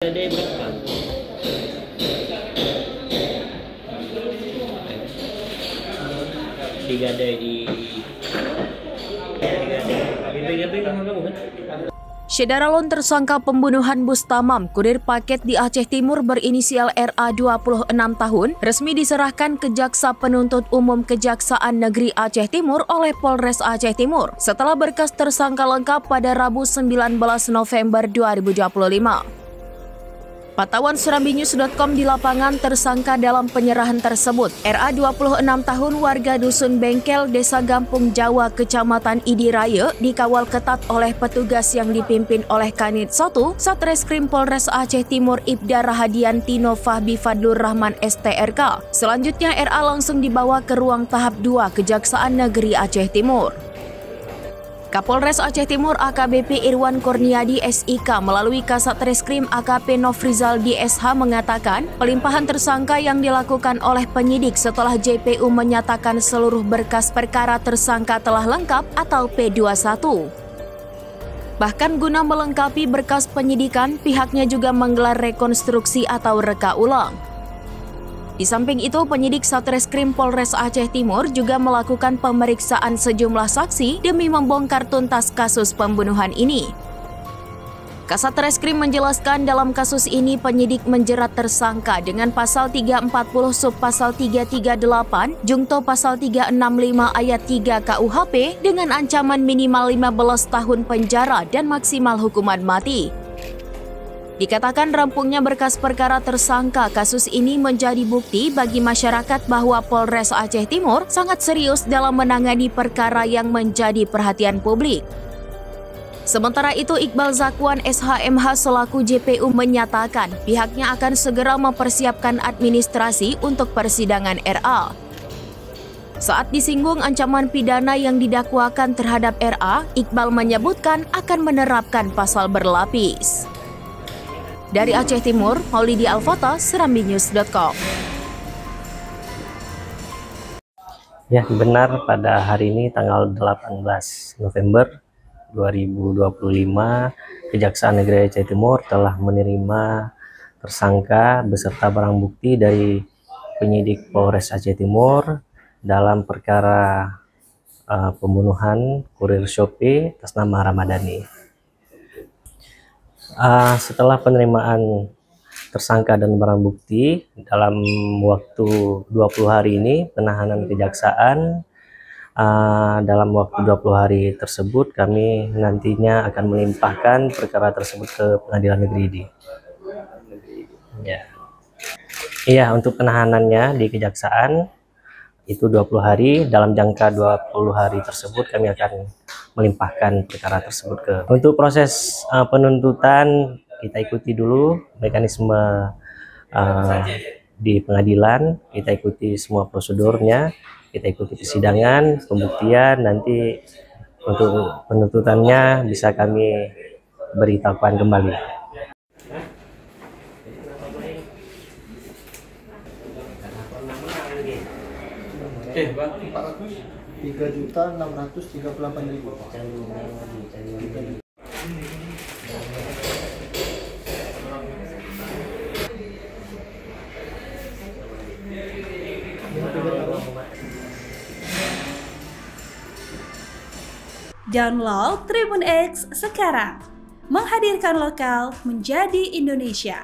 Ada berapa? Digadai di Syedaralon tersangka pembunuhan Bustamam, kurir paket di Aceh Timur berinisial RA 26 tahun, resmi diserahkan ke Jaksa Penuntut Umum Kejaksaan Negeri Aceh Timur oleh Polres Aceh Timur setelah berkas tersangka lengkap pada Rabu 19 November 2025. Pantauan SerambiNews.com di lapangan tersangka dalam penyerahan tersebut. RA 26 tahun warga Dusun Bengkel, Desa Gampung Jawa, Kecamatan Idiraya, dikawal ketat oleh petugas yang dipimpin oleh Kanit 1 Satreskrim Polres Aceh Timur Ibda Rahadianti Fahbi Fadlur Rahman STRK. Selanjutnya RA langsung dibawa ke ruang tahap 2 Kejaksaan Negeri Aceh Timur. Kapolres Aceh Timur AKBP Irwan Kurniadi SIK melalui Kasat Reskrim AKP Nofrizal DSH mengatakan pelimpahan tersangka yang dilakukan oleh penyidik setelah JPU menyatakan seluruh berkas perkara tersangka telah lengkap atau P21. Bahkan guna melengkapi berkas penyidikan, pihaknya juga menggelar rekonstruksi atau reka ulang. Di samping itu, penyidik Satreskrim Polres Aceh Timur juga melakukan pemeriksaan sejumlah saksi demi membongkar tuntas kasus pembunuhan ini. Kasat Reskrim menjelaskan dalam kasus ini penyidik menjerat tersangka dengan pasal 340 sub pasal 338 jungto pasal 365 ayat 3 KUHP dengan ancaman minimal 15 tahun penjara dan maksimal hukuman mati. Dikatakan rampungnya berkas perkara tersangka, kasus ini menjadi bukti bagi masyarakat bahwa Polres Aceh Timur sangat serius dalam menangani perkara yang menjadi perhatian publik. Sementara itu, Iqbal Zakwan SHMH selaku JPU menyatakan pihaknya akan segera mempersiapkan administrasi untuk persidangan RA. Saat disinggung ancaman pidana yang didakwakan terhadap RA, Iqbal menyebutkan akan menerapkan pasal berlapis. Dari Aceh Timur, Maulidi Alfata, SerambiNews.com. Ya, benar pada hari ini tanggal 18 November 2025, Kejaksaan Negeri Aceh Timur telah menerima tersangka beserta barang bukti dari penyidik Polres Aceh Timur dalam perkara pembunuhan kurir Shopee atas nama Ramadhani. Setelah penerimaan tersangka dan barang bukti dalam waktu 20 hari ini penahanan kejaksaan, dalam waktu 20 hari tersebut kami nantinya akan melimpahkan perkara tersebut ke Pengadilan Negeri di. Iya, untuk penahanannya di kejaksaan itu 20 hari, dalam jangka 20 hari tersebut kami akan melimpahkan perkara tersebut ke. Untuk proses penuntutan kita ikuti dulu mekanisme di pengadilan, kita ikuti semua prosedurnya, kita ikuti persidangan, pembuktian, nanti untuk penuntutannya bisa kami beritahukan kembali. Bang, 3.638.000. Download Tribun X sekarang, menghadirkan lokal menjadi Indonesia.